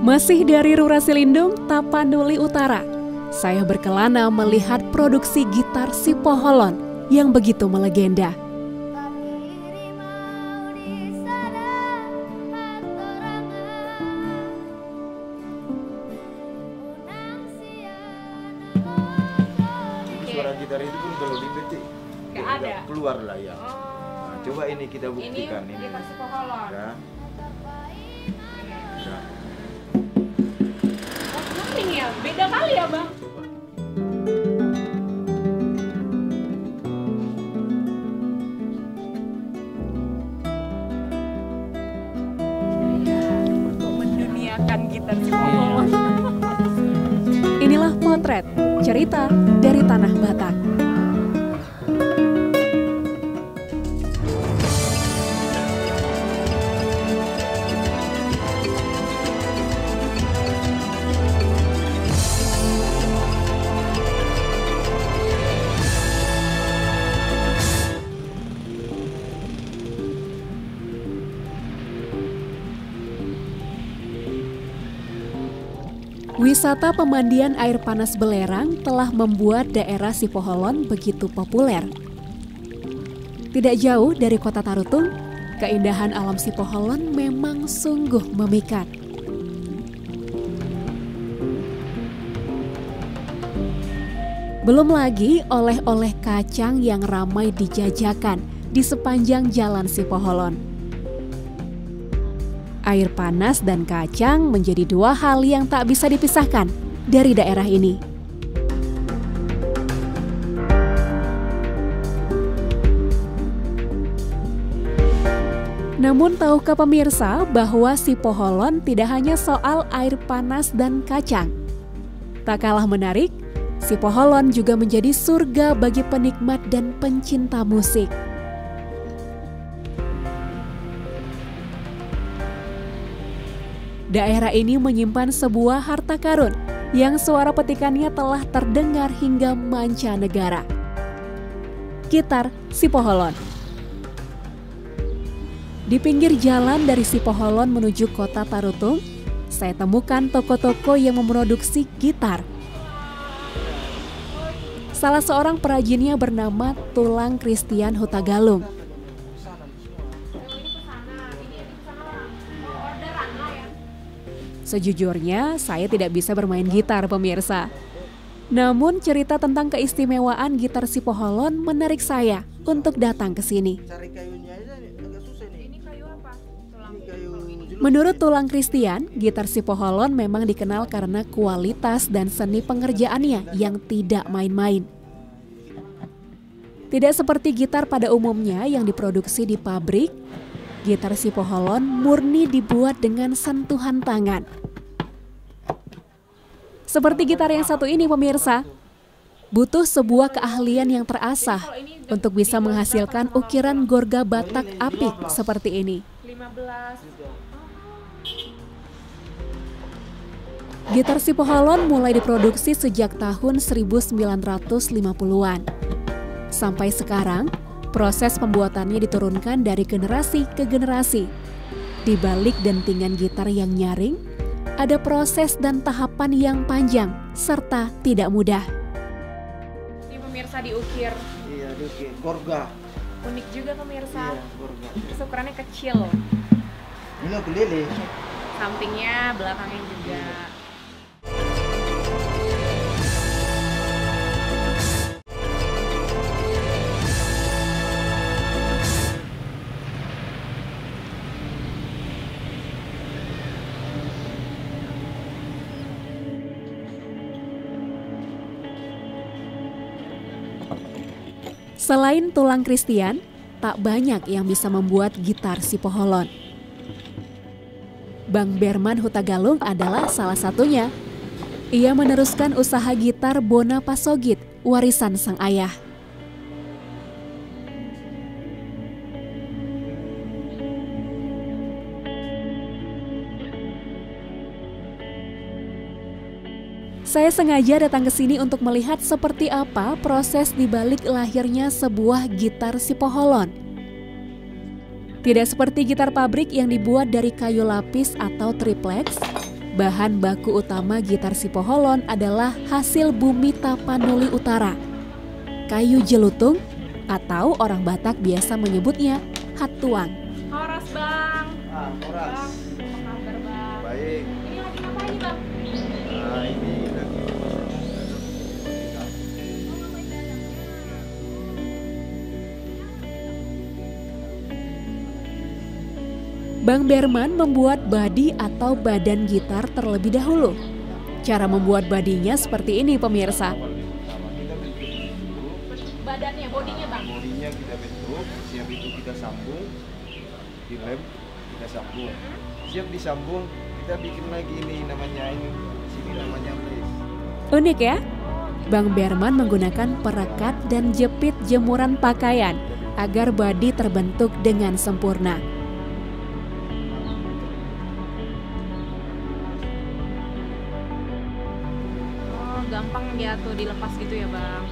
Masih dari Rurasi Lindung, Tapanuli Utara, saya berkelana melihat produksi gitar Sipoholon yang begitu melegenda. Suara gitar itu pun kalau dipetik nggak ada, keluar lah ya. Nah, coba ini kita buktikan ini. Gitar Sipoholon. Ya. Ya. Ya, beda kali ya Bang. Untuk menduniakan gitar Sipoholon. Inilah potret cerita dari Tanah Batak. Wisata pemandian air panas belerang telah membuat daerah Sipoholon begitu populer. Tidak jauh dari kota Tarutung, keindahan alam Sipoholon memang sungguh memikat. Belum lagi oleh-oleh kacang yang ramai dijajakan di sepanjang jalan Sipoholon. Air panas dan kacang menjadi dua hal yang tak bisa dipisahkan dari daerah ini. Namun tahukah pemirsa bahwa Sipoholon tidak hanya soal air panas dan kacang? Tak kalah menarik, Sipoholon juga menjadi surga bagi penikmat dan pencinta musik. Daerah ini menyimpan sebuah harta karun yang suara petikannya telah terdengar hingga mancanegara. Gitar Sipoholon. Di pinggir jalan dari Sipoholon menuju kota Tarutung, saya temukan toko-toko yang memproduksi gitar. Salah seorang perajinnya bernama Tulang Christian Hutagalung. Sejujurnya, saya tidak bisa bermain gitar, pemirsa. Namun, cerita tentang keistimewaan gitar Sipoholon menarik saya untuk datang ke sini. Menurut Tulang Christian, gitar Sipoholon memang dikenal karena kualitas dan seni pengerjaannya yang tidak main-main. Tidak seperti gitar pada umumnya yang diproduksi di pabrik, gitar Sipoholon murni dibuat dengan sentuhan tangan. Seperti gitar yang satu ini, pemirsa, butuh sebuah keahlian yang terasah untuk bisa menghasilkan ukiran gorga Batak apik seperti ini. Gitar Sipoholon mulai diproduksi sejak tahun 1950-an. Sampai sekarang, proses pembuatannya diturunkan dari generasi ke generasi. Di balik dentingan gitar yang nyaring, ada proses dan tahapan yang panjang serta tidak mudah. Ini pemirsa diukir. Iya, diukir gorga. Unik juga pemirsa. Iya, gorga. Terus ukurannya kecil. Ini ukulele. Sampingnya, belakangnya juga. Selain Tulang Christian, tak banyak yang bisa membuat gitar Sipoholon. Bang Berman Hutagalung adalah salah satunya. Ia meneruskan usaha gitar Bona Pasogit, warisan sang ayah. Saya sengaja datang ke sini untuk melihat seperti apa proses di balik lahirnya sebuah gitar Sipoholon. Tidak seperti gitar pabrik yang dibuat dari kayu lapis atau triplex, bahan baku utama gitar Sipoholon adalah hasil bumi Tapanuli Utara. Kayu jelutung atau orang Batak biasa menyebutnya hatuang. Horas bang. Horas. Bang, apa kabar bang? Baik. Ini lagi ngapain bang? Ini lagi. Bang Berman membuat badi atau badan gitar terlebih dahulu. Cara membuat badinya seperti ini pemirsa. Pertama kita bentuk dulu. Badannya, bodinya bang. Bodinya kita bentuk, siap itu kita sambung, dilem, kita sambung. Siap disambung, kita bikin lagi ini namanya sini namanya place. Unik ya? Bang Berman menggunakan perekat dan jepit jemuran pakaian agar badi terbentuk dengan sempurna. Oh, gampang dia tuh dilepas gitu ya bang.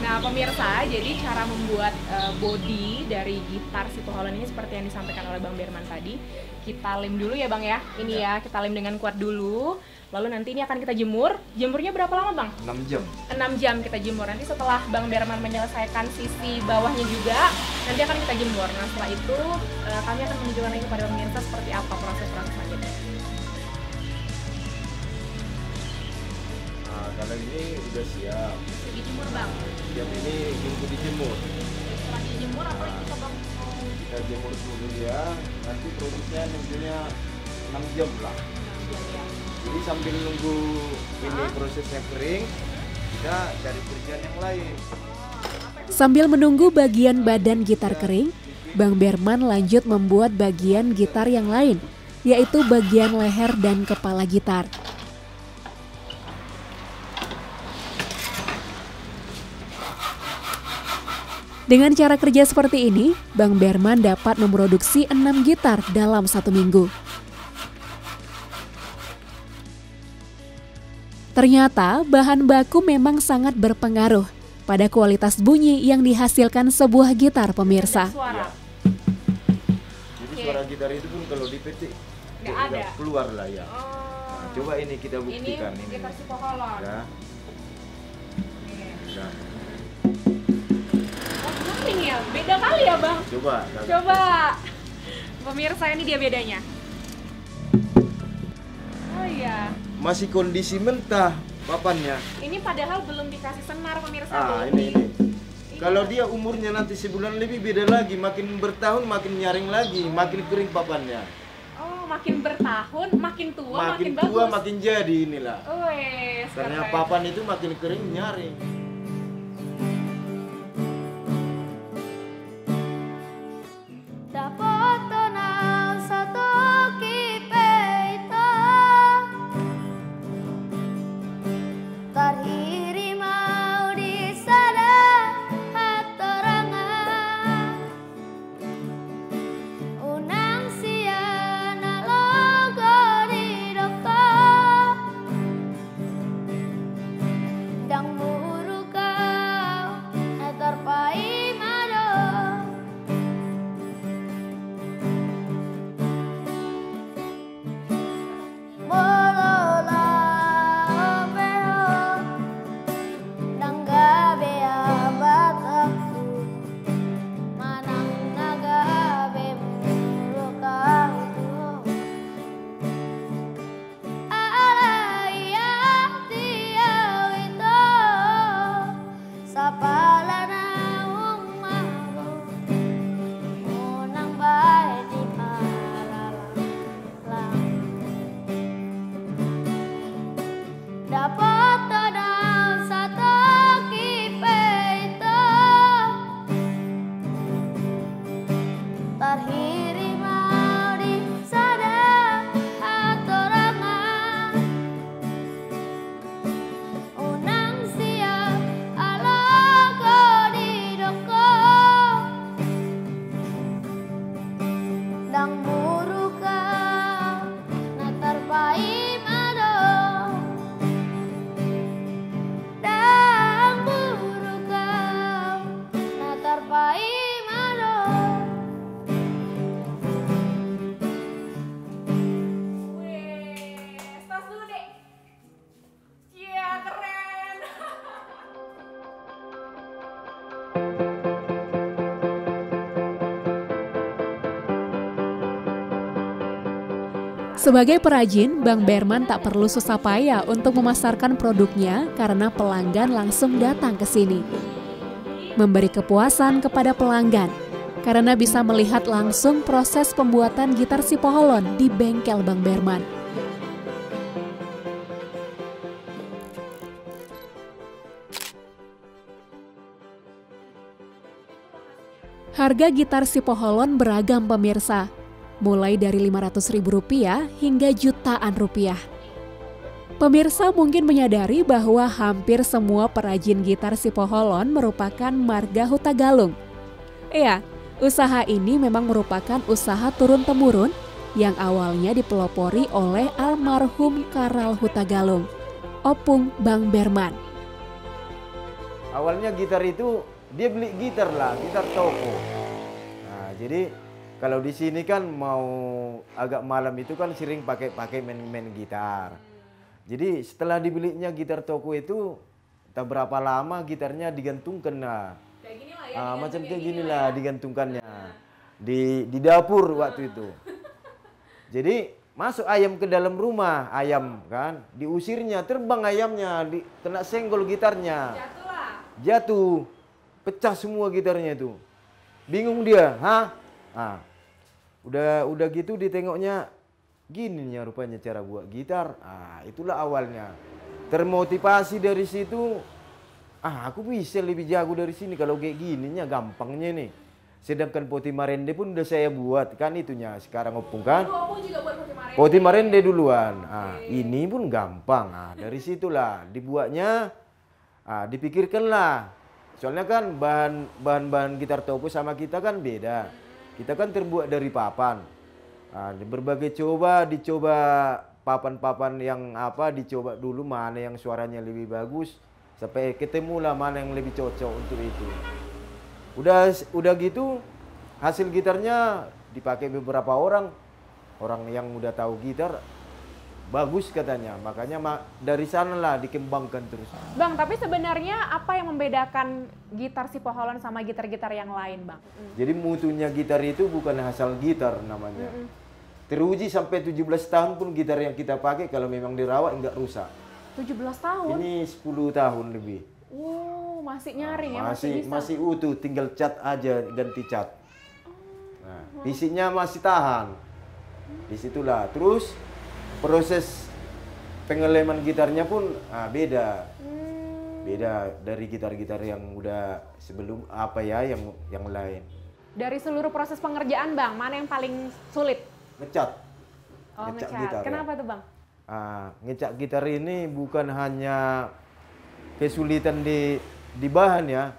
Nah pemirsa, jadi cara membuat body dari gitar Sipoholon ini seperti yang disampaikan oleh Bang Berman tadi. Kita lem dulu ya Bang ya, ini ya kita lem dengan kuat dulu. Lalu nanti ini akan kita jemur. Jemurnya berapa lama Bang? 6 jam. 6 jam kita jemur. Nanti setelah Bang Berman menyelesaikan sisi bawahnya juga, nanti akan kita jemur. Nah setelah itu kami akan menunjukkan lagi kepada pemirsa seperti apa proses-proses selanjutnya. Nah, kalau ini udah siap. Dijemur Bang. Siap ini untuk dijemur. Setelah dijemur apa yang kita Bang? Kita jemur dulu ya. Nanti prosesnya tentunya 6 jam lah. 6 jam ya. Jadi sambil nunggu ini prosesnya kering, kita cari kerjaan yang lain. Sambil menunggu bagian badan gitar kering, Bang Berman lanjut membuat bagian gitar yang lain, yaitu bagian leher dan kepala gitar. Dengan cara kerja seperti ini, Bang Berman dapat memproduksi 6 gitar dalam 1 minggu. Ternyata bahan baku memang sangat berpengaruh pada kualitas bunyi yang dihasilkan sebuah gitar pemirsa. Suara. Jadi suara gitar itu pun kalau dipetik Nggak udah ada. keluar lah ya. Oh. Nah, coba ini kita buktikan Ini ini. gitar Sipoholon. Ya, Oke. ya. Oh, nyaring ya? Beda kali ya Bang? Coba. Coba. Pemirsa ini dia bedanya. Oh iya. Masih kondisi mentah papannya. Ini padahal belum dikasih senar pemirsa. Ah, belum ini. Iya. Kalau dia umurnya nanti sebulan lebih beda lagi, makin bertahun makin nyaring lagi, makin kering papannya. Oh, makin bertahun, makin tua, Makin makin tua bagus. makin jadi inilah. Wes, Karena keren. papan itu makin kering nyaring. Dang muru Sebagai perajin, Bang Berman tak perlu susah payah untuk memasarkan produknya karena pelanggan langsung datang ke sini. Memberi kepuasan kepada pelanggan karena bisa melihat langsung proses pembuatan gitar Sipoholon di bengkel Bang Berman. Harga gitar Sipoholon beragam pemirsa, mulai dari Rp500.000 hingga jutaan rupiah. Pemirsa mungkin menyadari bahwa hampir semua perajin gitar Sipoholon merupakan marga Hutagalung. Iya, usaha ini memang merupakan usaha turun-temurun yang awalnya dipelopori oleh almarhum Karal Hutagalung, opung Bang Berman. Awalnya gitar itu dia beli gitar lah, gitar toko. Nah, jadi kalau di sini kan mau agak malam itu kan sering pakai main gitar. Jadi setelah dibelinya gitar toko itu, tak berapa lama gitarnya digantungkan lah. Kayak gini lah ya. Macam kayak gini lah digantungkannya di dapur waktu itu. Jadi masuk ayam ke dalam rumah, ayam kan diusirnya, terbang ayamnya, kena senggol gitarnya. Jatuh. Pecah semua gitarnya itu. Bingung dia, udah gitu ditengoknya gini nya rupanya cara buat gitar. Itulah awalnya. Termotivasi dari situ, aku bisa lebih jago dari sini kalau kayak gininya gampangnya nih. Sedangkan poti marende pun udah saya buat kan itunya sekarang opung kan. Opung juga buat poti marende duluan. Ini pun gampang. Dari situlah dibuatnya, dipikirkanlah. Soalnya kan bahan-bahan gitar toko sama kita kan beda. Kita kan terbuat dari papan. Berbagai dicoba papan-papan yang dicoba dulu mana yang suaranya lebih bagus sampai ketemulah mana yang lebih cocok untuk itu. Udah gitu hasil gitarnya dipakai beberapa orang yang udah tahu gitar. Bagus katanya, makanya dari sanalah dikembangkan terus. Bang, tapi sebenarnya apa yang membedakan gitar Sipoholon sama gitar-gitar yang lain, Bang? Jadi mutunya gitar itu bukan asal gitar namanya. Teruji sampai 17 tahun pun gitar yang kita pakai kalau memang dirawat enggak rusak. 17 tahun? Ini 10 tahun lebih. Masih nyaring ya, masih utuh, tinggal cat aja, ganti cat. Fisiknya masih tahan. Disitulah. Terus proses pengeleman gitarnya pun beda. Beda dari gitar-gitar yang udah sebelum yang lain. Dari seluruh proses pengerjaan, Bang, mana yang paling sulit? Ngecat. Ngecat gitar. Kenapa tuh, Bang? Ngecat gitar ini bukan hanya kesulitan di bahan ya,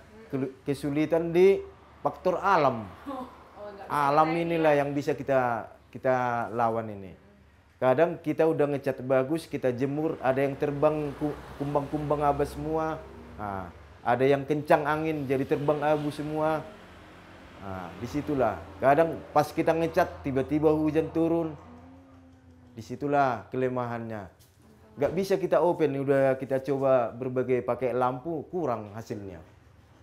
kesulitan di faktor alam. Alam inilah yang bisa kita lawan ini. Kadang kita udah ngecat bagus, kita jemur, ada yang terbang kumbang-kumbang abu semua. Ada yang kencang angin jadi terbang abu semua. Disitulah. Kadang pas kita ngecat tiba-tiba hujan turun. Disitulah kelemahannya. Gak bisa kita open, udah kita coba berbagai pakai lampu, kurang hasilnya.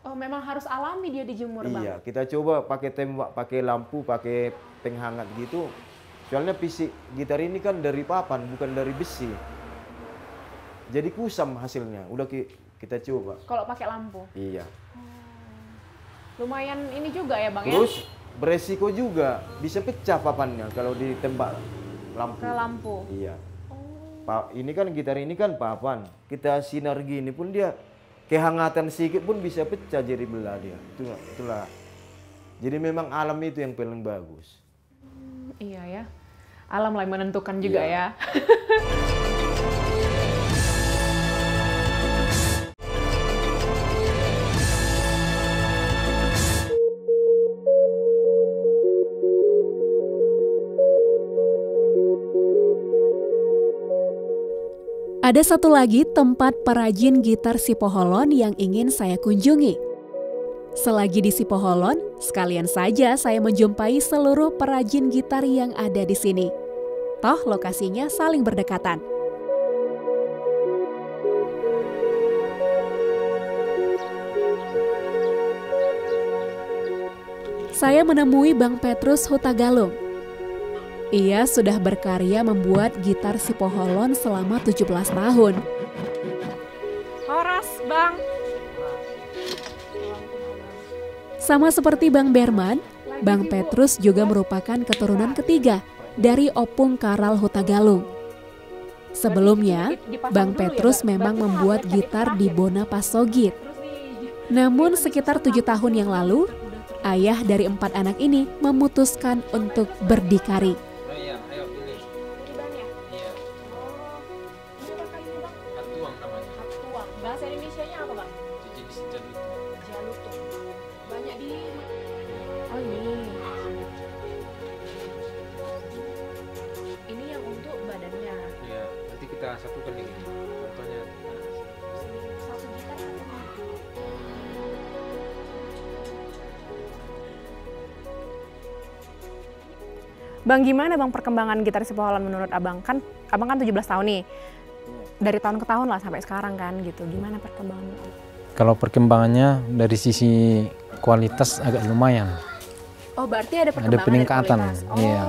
Oh, memang harus alami dia dijemur, Bang? Iya, kita coba pakai tembak, pakai lampu, pakai penghangat gitu. Soalnya fisik gitar ini kan dari papan, bukan dari besi. Jadi kusam hasilnya. Udah kita coba. Kalau pakai lampu? Iya. Lumayan ini juga ya, Bang? Terus beresiko juga. Bisa pecah papannya kalau ditembak lampu. Ke lampu? Iya. Ini kan gitar ini kan papan. Kita sinar gini pun dia kehangatan sedikit pun bisa pecah jadi belah dia. Itulah. Jadi memang alam itu yang paling bagus. Iya ya. Alam lah yang menentukan juga ya. Ada satu lagi tempat perajin gitar Sipoholon yang ingin saya kunjungi. Selagi di Sipoholon, sekalian saja saya menjumpai seluruh perajin gitar yang ada di sini. Toh lokasinya saling berdekatan. Saya menemui Bang Petrus Hutagalung. Ia sudah berkarya membuat gitar Sipoholon selama 17 tahun. Horas, Bang. Sama seperti Bang Berman, Bang Petrus juga merupakan keturunan ketiga dari Opung Karal Hutagalung. Sebelumnya, Bang Petrus memang membuat gitar di Bona Pasogit. Namun sekitar 7 tahun yang lalu, ayah dari 4 anak ini memutuskan untuk berdikari. Bahasa Indonesianya apa, Bang? Jalutuk. Banyak di... Oh, ini. Ini yang untuk badannya. Iya, nanti kita satukan di sini. Contohnya Satu gitar satu. Bang, gimana Bang perkembangan gitar Sipoholon menurut Abang? Abang kan 17 tahun nih. Dari tahun ke tahun lah sampai sekarang kan gitu. Gimana perkembangannya? kalau perkembangannya dari sisi kualitas agak lumayan. Oh, berarti ada perkembangan Ada peningkatan, dari kualitas. iya.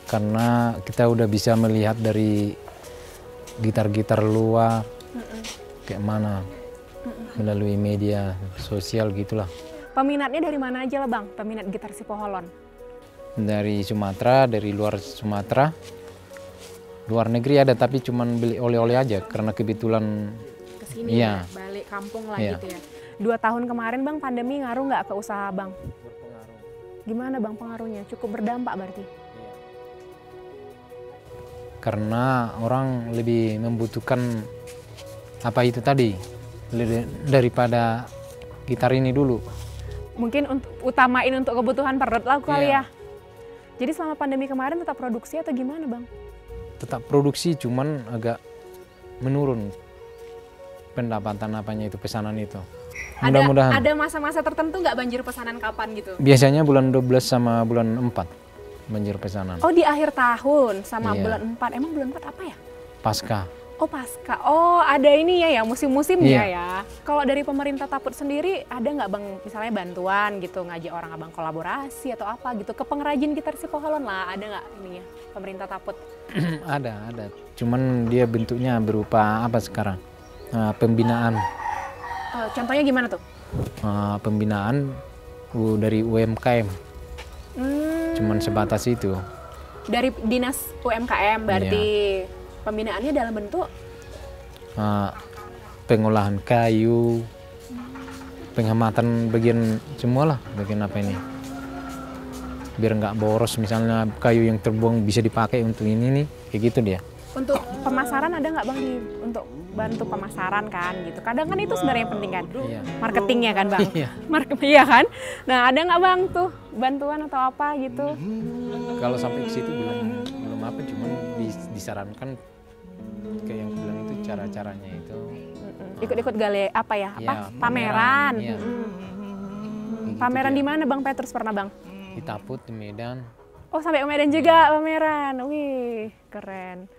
Karena kita udah bisa melihat dari gitar-gitar luar kayak mana melalui media sosial gitulah. Peminatnya dari mana aja lah Bang, peminat gitar Sipoholon? Dari Sumatera, dari luar Sumatera, luar negeri ada tapi cuman beli oleh-oleh aja karena kebetulan Kesini iya. ya, balik kampung lah Iya. gitu ya. 2 tahun kemarin Bang, pandemi ngaruh nggak ke usaha Bang? Gimana Bang pengaruhnya? Cukup berdampak berarti? Karena orang lebih membutuhkan apa itu tadi daripada gitar ini dulu. Mungkin utamain untuk kebutuhan perut lah kali Iya. ya. Jadi selama pandemi kemarin tetap produksi atau gimana Bang? Tetap produksi cuman agak menurun pendapatan apanya itu pesanan itu. Mudah-mudahan. Ada masa-masa tertentu nggak banjir pesanan kapan gitu? Biasanya bulan 12 sama bulan 4 banjir pesanan. Oh, di akhir tahun sama Iya. bulan 4. Emang bulan 4 apa ya? Pasca. Oh, pasca. Oh, ada ini ya musim-musimnya Iya. ya. Kalau dari pemerintah Taput sendiri ada nggak Bang misalnya bantuan gitu, ngajak orang Abang kolaborasi atau apa gitu ke pengrajin gitar Sipoholon lah, ada nggak ini ya pemerintah Taput? ada. Cuman dia bentuknya berupa apa sekarang? Pembinaan. Contohnya gimana tuh? Pembinaan dari UMKM. Cuman sebatas itu. Dari dinas UMKM berarti Iya. pembinaannya dalam bentuk Pengolahan kayu, penghematan bagian semua lah, bagian apa ini. Biar nggak boros, misalnya kayu yang terbuang bisa dipakai untuk ini nih, kayak gitu dia. untuk pemasaran ada nggak Bang untuk bantu pemasaran kan gitu. Kadang kan itu sebenarnya yang penting kan. Iya. Marketingnya kan Bang. Iya. Iya kan? Nah, ada nggak Bang tuh bantuan atau apa gitu? Kalau sampai ke situ belum apa, cuman disarankan kayak yang bilang itu cara-caranya itu. Ikut-ikut gale apa ya? Apa? Iya, Pameran. iya. Mm-mm. Gitu Pameran dia. di mana Bang Petrus pernah Bang? Di Taput, di Medan. Oh, sampai ke Medan juga pameran. Wih, keren.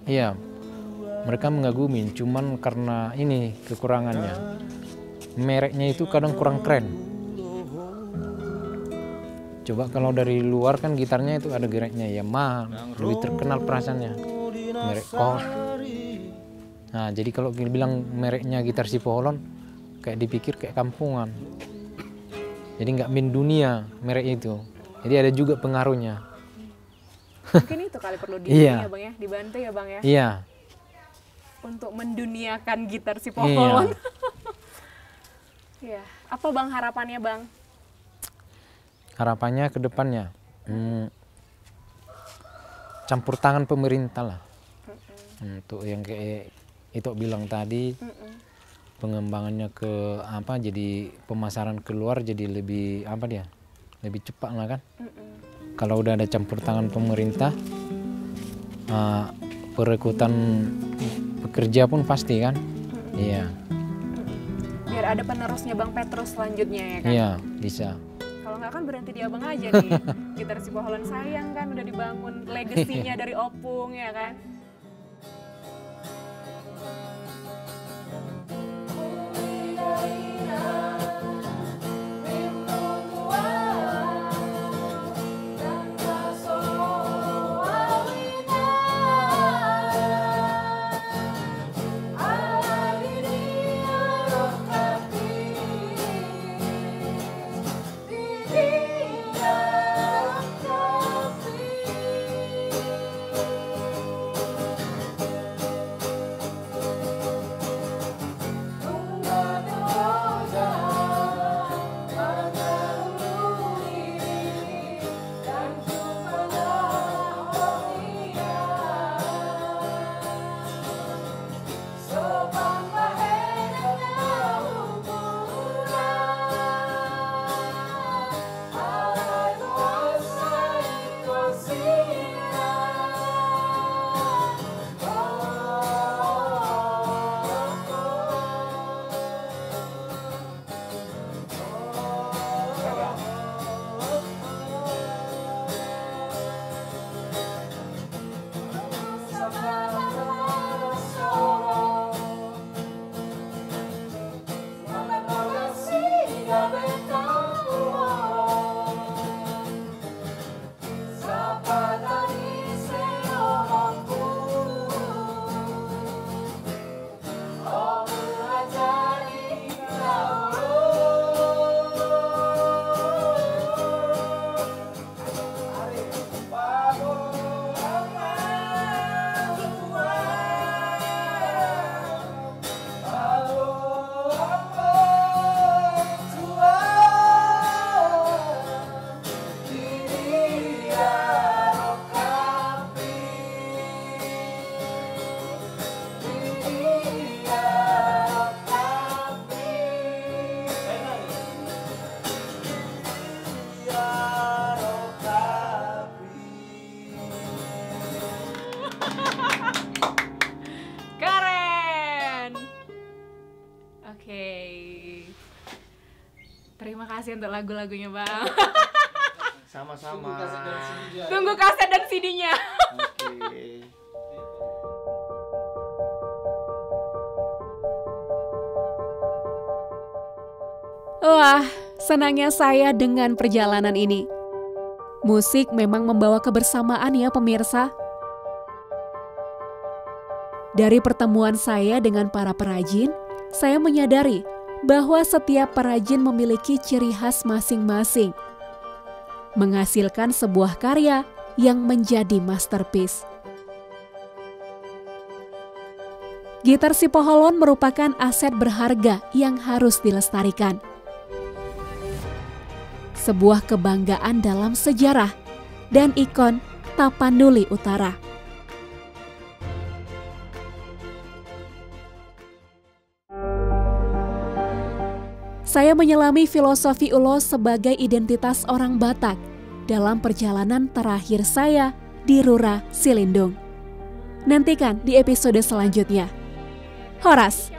Iya, mereka mengagumin, cuman karena ini kekurangannya. Mereknya itu kadang kurang keren. Coba kalau dari luar kan gitarnya itu ada geraknya Yamaha, lebih terkenal perasaannya. Merek Korg. Nah, jadi kalau bilang mereknya gitar Sipoholon, kayak dipikir kayak kampungan. Jadi nggak mendunia merek itu. Jadi ada juga pengaruhnya. Mungkin itu kali perlu Iya. ya Bang ya, dibantu ya Bang ya. Iya, Untuk menduniakan gitar Sipoholon. Iya. Apa Bang harapannya Bang? harapannya ke depannya campur tangan pemerintah lah. Untuk yang kayak itu bilang tadi, pengembangannya ke apa, jadi pemasaran keluar jadi lebih apa dia, lebih cepat lah kan. Kalau udah ada campur tangan pemerintah, perekrutan pekerja pun pasti kan. Iya. Biar ada penerusnya Bang Petrus selanjutnya ya kan. Iya, bisa. Kalau nggak kan berhenti di Abang aja nih. Gitar Sipoholon sayang kan udah dibangun legasinya dari Opung ya kan. Keren. Oke. Terima kasih untuk lagu-lagunya, Bang. Sama-sama. Tunggu kaset dan CD-nya. Oke. Wah, senangnya saya dengan perjalanan ini. Musik memang membawa kebersamaan ya pemirsa. Dari pertemuan saya dengan para perajin, saya menyadari bahwa setiap perajin memiliki ciri khas masing-masing, menghasilkan sebuah karya yang menjadi masterpiece. Gitar Sipoholon merupakan aset berharga yang harus dilestarikan. Sebuah kebanggaan dalam sejarah dan ikon Tapanuli Utara. Saya menyelami filosofi ulos sebagai identitas orang Batak dalam perjalanan terakhir saya di Rura Silindung. Nantikan di episode selanjutnya. Horas.